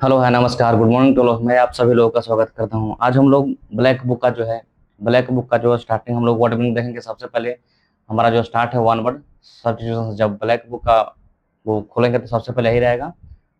Hello है, नमस्कार, good morning to all. मैं आप सभी लोगों का स्वागत करता हूं। आज हम लोग ब्लैक बुक का जो स्टार्टिंग हम लोग वर्ड मीनिंग देखेंगे। सबसे पहले हमारा जो स्टार्ट है वन वर्ड सब्स्टिट्यूशन। जब ब्लैक बुक का वो खोलेंगे तो सबसे पहले यही रहेगा,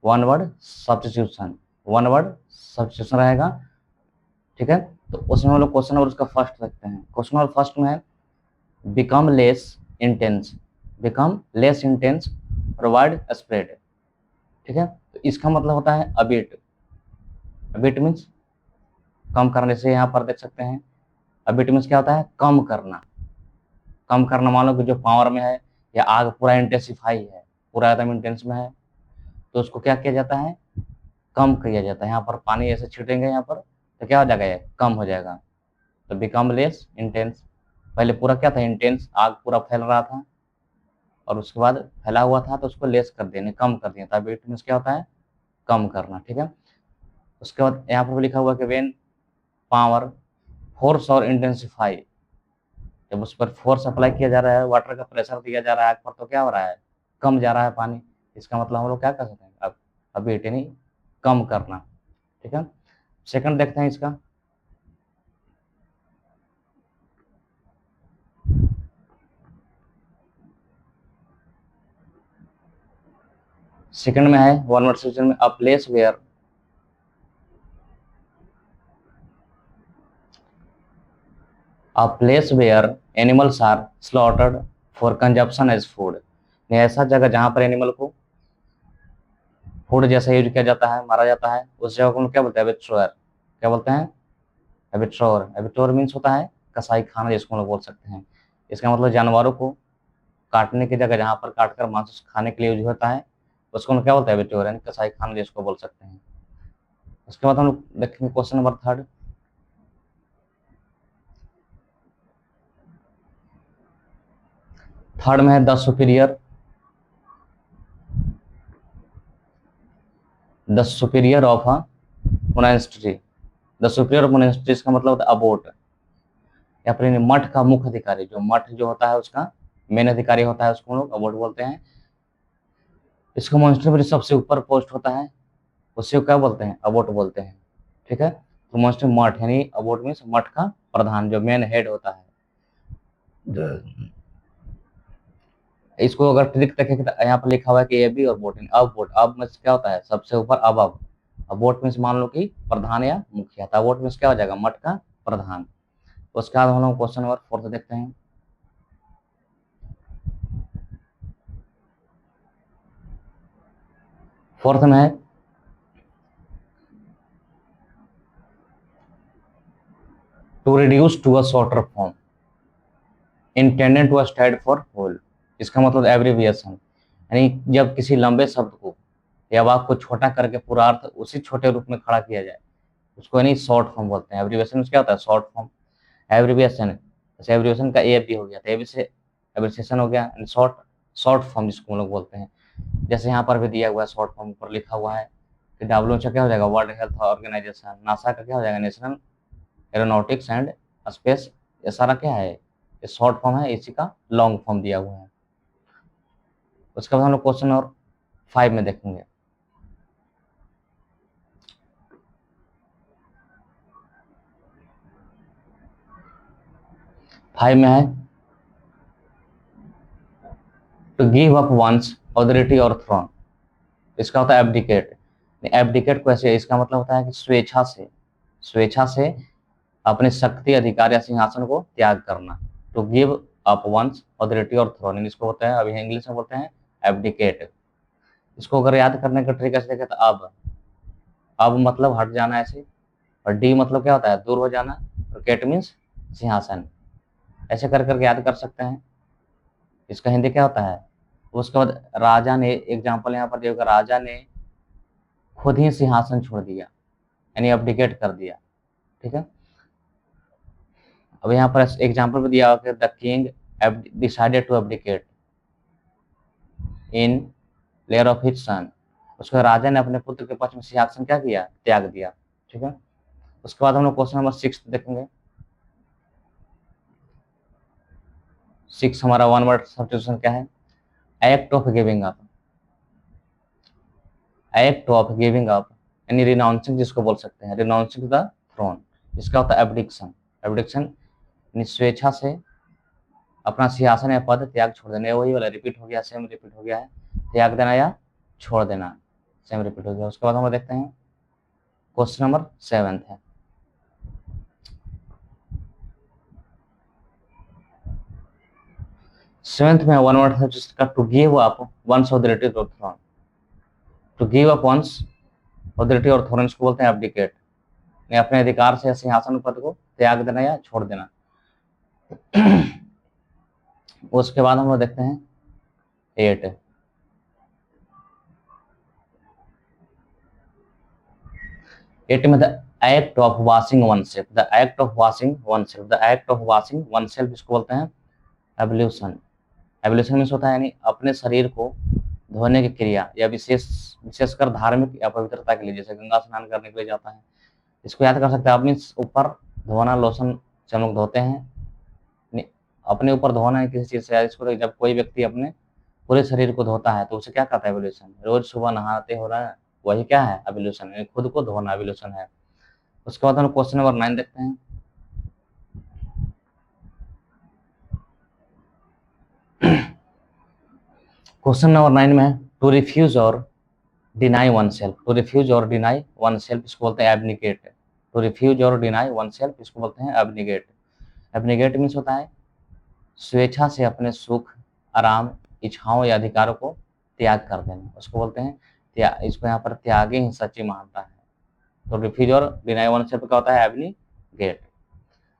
one word substitution. One word substitution रहेगा, ठीक है। तो उसमें हम लोग क्वेश्चन नंबर उसका फर्स्ट देखते हैं। क्वेश्चन नंबर फर्स्ट में है become less intense, become less intense, provide spread, ठीक है। तो इसका मतलब होता है अबिट। अबिट मीन्स कम करने से, यहाँ पर देख सकते हैं अबिट मीन्स क्या होता है, कम करना। कम करना, मान लो कि जो पावर में है या आग पूरा इंटेंसिफाई है, पूरा एकदम इंटेंस में है, तो उसको क्या किया जाता है, कम किया जाता है। यहाँ पर पानी ऐसे छीटेंगे यहाँ पर तो क्या हो जाएगा, ये कम हो जाएगा। तो बिकम लेस इंटेंस, पहले पूरा क्या था, इंटेंस, आग पूरा फैल रहा था और उसके बाद फैला हुआ था तो उसको लेस कर देने, कम कर दिया था। अबिट मीन्स क्या होता है, कम करना, ठीक है। उसके बाद यहाँ पर भी लिखा हुआ है कि वेन पावर फोर्स और इंटेंसिफाई, जब उस पर फोर्स अप्लाई किया जा रहा है, वाटर का प्रेशर दिया जा रहा है आग पर, तो क्या हो रहा है, कम जा रहा है पानी। इसका मतलब हम लोग क्या कर सकते हैं, अब अभी यानी कम करना, ठीक है। सेकंड देखते हैं इसका। सेकंड में है वन वर्ड सिचुएशन में, a place where animals are slaughtered for consumption as food. ऐसा जगह जहां पर एनिमल को फूड जैसा यूज किया जाता है, मारा जाता है, उस जगह को हम लोग क्या बोलते हैं, एबिट्रोयर। क्या बोलते हैं, एबिट्रोर। एबिट्रोर मीन्स होता है कसाई खाना, जिसको हम लोग बोल सकते हैं। इसका मतलब जानवरों को काटने की जगह जहाँ पर काट कर मांस खाने के लिए यूज होता है, उसको हम क्या बोलते हैं, एबिट्रोर, यानी कसाई खाना जिसको बोल सकते हैं। उसके बाद हम लोग देखेंगे क्वेश्चन नंबर थर्ड। थर्ड में है the superior, the superior of a monastery. The superior of monastery का मतलब होता है अबोट, या फिर मठ का मुख्य अधिकारी। जो मठ जो होता है उसका मेन अधिकारी होता है, उसको हम लोग अबोट बोलते हैं। इसको मोनेस्ट्री में सबसे ऊपर पोस्ट होता है, उसे क्या बोलते हैं, अबोट बोलते हैं, ठीक है। तो मोनेस्ट्री मठ, यानी अबोट मीन्स मठ का प्रधान, जो मेन हेड होता है। इसको अगर ट्रिक देखें तो यहाँ पर लिखा हुआ है कि ए बी और बोट, अब बोट, अब मीन्स क्या होता है, सबसे ऊपर, अब बोट मीन्स मान लो कि प्रधान या मुखिया था, बोट मीन्स क्या हो जाएगा, मठ का प्रधान। उसके बाद हम लोग क्वेश्चन नंबर फोर्थ देखते हैं। फोर्थ में है to reduce to a shorter form intended to stand for whole. इसका मतलब एब्रिविएशन, यानी जब किसी लंबे शब्द को या वाक्य को छोटा करके पूरा अर्थ उसी छोटे रूप में खड़ा किया जाए, उसको यानी शॉर्ट फॉर्म बोलते हैं। एब्रिविएशन क्या होता है, शॉर्ट फॉर्म। एब्रिविएशन, जैसे एब्रिविएशन का ए भी हो गया, तो ए से एब्रिविएशन हो गया, शॉर्ट शॉर्ट फॉर्म जिसको हम लोग बोलते हैं। जैसे यहाँ पर भी दिया हुआ है, शॉर्ट फॉर्म पर लिखा हुआ है कि डब्ल्यू क्या हो जाएगा, वर्ल्ड हेल्थ ऑर्गेनाइजेशन। नासा का क्या हो जाएगा, नेशनल एरोनॉटिक्स एंड स्पेस। ये सारा क्या है, ये शॉर्ट फॉर्म है, इसी का लॉन्ग फॉर्म दिया हुआ है। उसके बाद हम लोग क्वेश्चन और 5 में देखेंगे। फाइव में है to give up one's authority और थ्रोन। इसका होता है एब्डिकेट। एब्डिकेट को ऐसे, इसका मतलब होता है कि स्वेच्छा से अपने शक्ति, अधिकार या सिंहासन को त्याग करना। To give up one's authority और थ्रोन, इसको होता है, अभी इंग्लिश में बोलते हैं एब्डिकेट। इसको अगर याद करने का तरीका से देखें तो अब मतलब हट जाना ऐसे, और डी मतलब क्या होता है, दूर हो जाना, और केट मीन्स सिंहासन। ऐसे कर करके याद कर सकते हैं। इसका हिंदी क्या होता है। उसके बाद राजा ने, एग्जाम्पल यहाँ पर दिया, राजा ने खुद ही सिंहासन छोड़ दिया, यानी अब्डिकेट कर दिया, ठीक है। अब यहाँ पर एग्जाम्पल भी दिया कि the king decided to abdicate in layer of his son. उसके राजा ने अपने पुत्र के पक्ष में सिंहासन क्या किया, त्याग दिया, ठीक है। उसके बाद हम लोग क्वेश्चन नंबर 6 देखेंगे। 6 हमारा वन वर्ड सब्स्टिट्यूशन क्या है, act of giving up. Act of giving up, यानी रिनाउंसिंग जिसको बोल सकते हैं, रिनाउंसिंग द थ्रोन। इसका होता है एब्डिक्शन। एब्डिक्शन यानी स्वेच्छा से अपना सिंहासन या पद त्याग छोड़ देना। वही वाला रिपीट हो गया, सेम रिपीट हो गया है, त्याग देना या छोड़ देना, सेम रिपीट हो गया। उसके बाद हम लोग देखते हैं क्वेश्चन नंबर 7 है। सेवेंथ में वन वर्ड है जिसका to give up one's authority और throne. To give up one's authority और थ्रोन इसको बोलते हैं एब्डिकेट, अपने अधिकार से सिंहासन पद को त्याग देना या छोड़ देना। उसके बाद हम लोग देखते हैं 8। में the act of washing one self. The act of washing one self. The act of washing one self इसको बोलते हैं एब्ल्यूशन। एब्ल्यूशन मीन्स होता है यानी अपने शरीर को धोने की क्रिया, या विशेषकर धार्मिक या पवित्रता के लिए, जैसे गंगा स्नान करने के लिए जाता है। इसको याद कर सकते हैं आप, मीन्स ऊपर धोना, लोशन से हम लोग धोते हैं, अपने ऊपर धोना है किसी चीज से। इसको जब कोई व्यक्ति अपने पूरे शरीर को धोता है तो उसे क्या कहता है एब्ल्यूशन। रोज सुबह नहाते हो रहा है, वही क्या है एब्ल्यूशन, खुद को धोना एब्ल्यूशन है। उसके बाद हम क्वेश्चन नंबर 9 देखते हैं। क्वेश्चन नंबर 9 में है टू रिफ्यूज और deny oneself. To refuse और डिनाई वन सेल्फ इसको बोलते हैं एब्निकेट। टू रिफ्यूज और डिनाई वन सेल्फ इसको बोलते हैं एब्निकेट। एब्निकेट मीन्स होता है स्वेच्छा से अपने सुख, आराम, इच्छाओं या अधिकारों को त्याग कर देना, उसको बोलते हैं इसको यहाँ पर त्यागे ही सच्ची महानता है। तो रिफ्यूज और डिनाई वन सेल्फ क्या होता है एब्निकेट।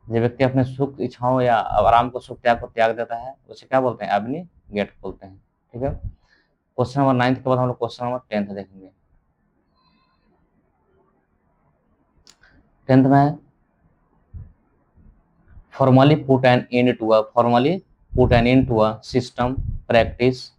जब व्यक्ति अपने सुख, इच्छाओं या आराम को त्याग देता है उसे क्या बोलते हैं एब्निकेट बोलते हैं। ठीक है। क्वेश्चन नंबर 9 के बाद हम लोग क्वेश्चन नंबर 10 देखेंगे। 10 में formally put an end to a system, practice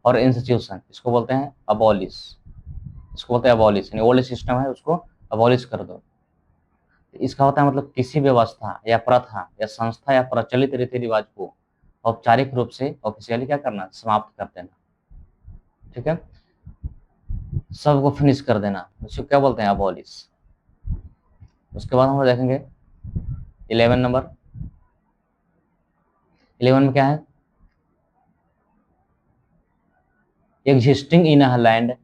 और इंस्टीट्यूशन, इसको बोलते हैं अबॉलिश। इसको बोलते हैं अबॉलिश, यानी ओल्ड सिस्टम है उसको अबॉलिश कर दो। इसका होता है मतलब किसी व्यवस्था या प्रथा या संस्था या प्रचलित रीति रिवाज को औपचारिक रूप से ऑफिशियली क्या करना, समाप्त कर देना। ठीक है, सबको फिनिश कर देना, उसको क्या बोलते हैं अबॉलिश। उसके बाद हम लोग देखेंगे 11 नंबर। 11 में क्या है, existing in a land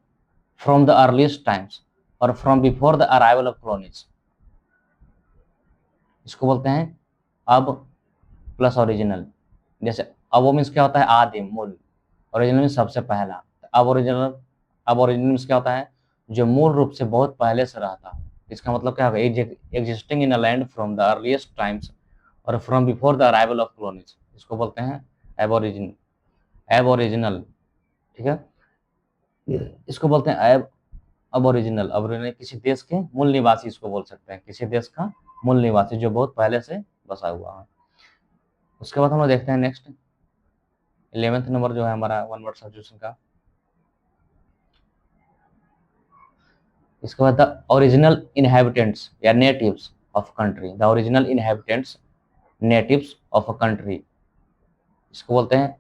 from the earliest times or from before the arrival of colonies, इसको बोलते हैं अब प्लस ओरिजिनल। जैसे अब वो मीन्स क्या होता है आदिम, मूल। ओरिजिनल मीन्स सबसे पहला। अब ओरिजिनल मीन्स क्या होता है जो मूल रूप से बहुत पहले से रहता है। इसका मतलब क्या होगा existing in a land from the earliest times और from before the arrival of colonies, इसको बोलते हैं एबोरिजिनल। ठीक है, इसको बोलते हैं अबोरिजिनल। अबोरिजिनल किसी देश के मूल निवासी इसको बोल सकते हैं, किसी देश का मूल निवासी जो बहुत पहले से बसा हुआ है। उसके बाद हम लोग देखते हैं नेक्स्ट 11th नंबर जो है हमारा वन वर्ड सब्स्टिट्यूशन का। इसके बाद द ओरिजिनल इनहेबिटेंट्स या natives of country. The original inhabitants natives of a country, इसको बोलते हैं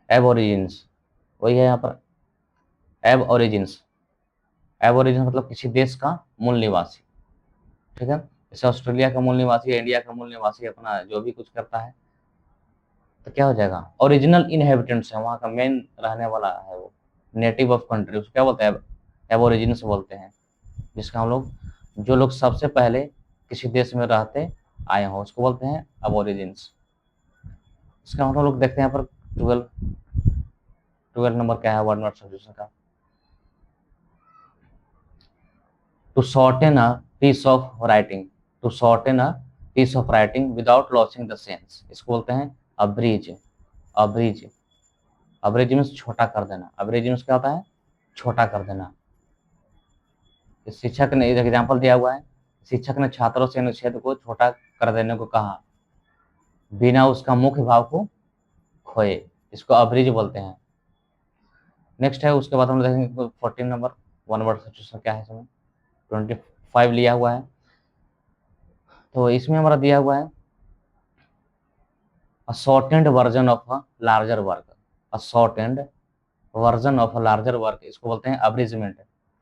एबोरिजिन्स। वही है यहाँ पर एबोरिजिन्स। एबोरिजिन मतलब किसी देश का मूल निवासी। ठीक है, जैसे ऑस्ट्रेलिया का मूल निवासी, इंडिया का मूल निवासी अपना जो भी कुछ करता है तो क्या हो जाएगा ओरिजिनल इनहेबिटेंट्स है, वहाँ का मेन रहने वाला है वो। नेटिव ऑफ कंट्री उसको क्या बोलते हैं एबोरिजिन्स बोलते हैं, जिसका हम लोग जो लोग सबसे पहले किसी देश में रहते आए हों उसको बोलते हैं एबोरिजिन्स। इसका हम लोग देखते हैं यहाँ पर 12 नंबर क्या है वन वर्ड सब्स्टिट्यूशन का। To shorten a piece of writing, to shorten a piece of writing without losing the sense, इसको बोलते हैं abridge। abridge मीन्स छोटा कर देना। abridge मीन्स क्या होता है छोटा कर देना। शिक्षक ने एक एग्जाम्पल दिया हुआ है, शिक्षक ने छात्रों से अनुच्छेद को छोटा कर देने को कहा बिना उसका मुख्य भाव को खोए, इसको abridge बोलते हैं। नेक्स्ट है उसके बाद हम देखेंगे 14 नंबर वन वर्ड सब्स्टिट्यूशन क्या है, इसमें 25 लिया हुआ है। तो इसमें हमारा दिया हुआ है a shortened version of a larger work, a shortened version of a larger work, इसको बोलते हैं abridgment।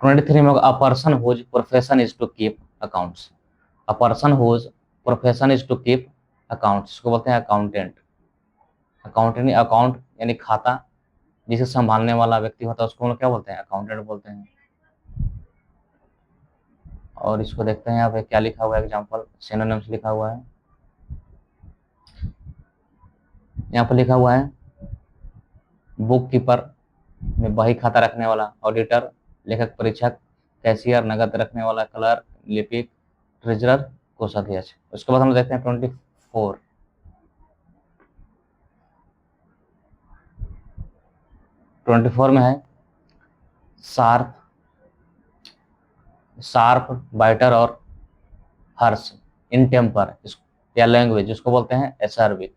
23 में होगा a person whose profession is to keep accounts. A person whose profession is to keep accounts, इसको बोलते हैं accountant. Accountant account यानी खाता, जिसे संभालने वाला व्यक्ति होता है उसको हम लोग क्या बोलते हैं, अकाउंटेंट बोलते हैं। और इसको देखते हैं यहाँ पे क्या लिखा हुआ है, एग्जाम्पल सिनोनिम्स लिखा हुआ है। यहाँ पर लिखा हुआ है बुक कीपर में बही खाता रखने वाला, ऑडिटर लेखक परीक्षक, कैशियर नगद रखने वाला, क्लर्क लिपिक, ट्रेजरर कोषाध्यक्ष। उसके बाद हम देखते हैं 24। 24 में है शार्प, बाइटर और हर्ष इन टेम्पर या लैंग्वेज, जिसको बोलते हैं एसर्बिक,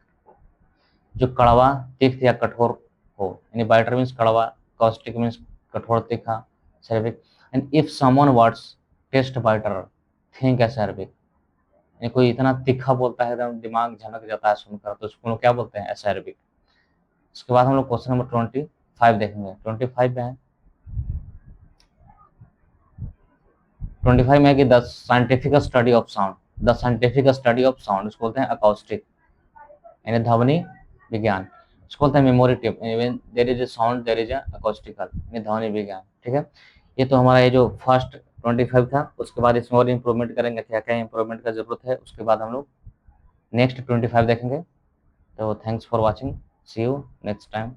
जो कड़वा तीख या कठोर हो, यानी बाइटर मीन्स कड़वा, कॉस्टिक मीन्स कठोर तीखा, acerbic. And if someone words taste bitter think acerbic, यानी कोई इतना तीखा बोलता है एकदम दिमाग झनक जाता है सुनकर, तो उसको लोग क्या बोलते हैं, एसर्बिक। उसके बाद हम लोग क्वेश्चन नंबर 25 देखेंगे। 25 में है 25 में है कि the scientific study of sound, the scientific study of sound इसको बोलते हैं अकाउस्टिक, यानी ध्वनि विज्ञान। इसको बोलते हैं memory tape, there is a sound there is a acoustical, यानी ध्वनि विज्ञान। ठीक है, ये तो हमारा ये जो फर्स्ट 25 था। उसके बाद इसमें और इंप्रूवमेंट करेंगे, क्या क्या इंप्रूवमेंट का जरूरत है, उसके बाद हम लोग नेक्स्ट 25 देखेंगे। तो thanks for watching, see you next time.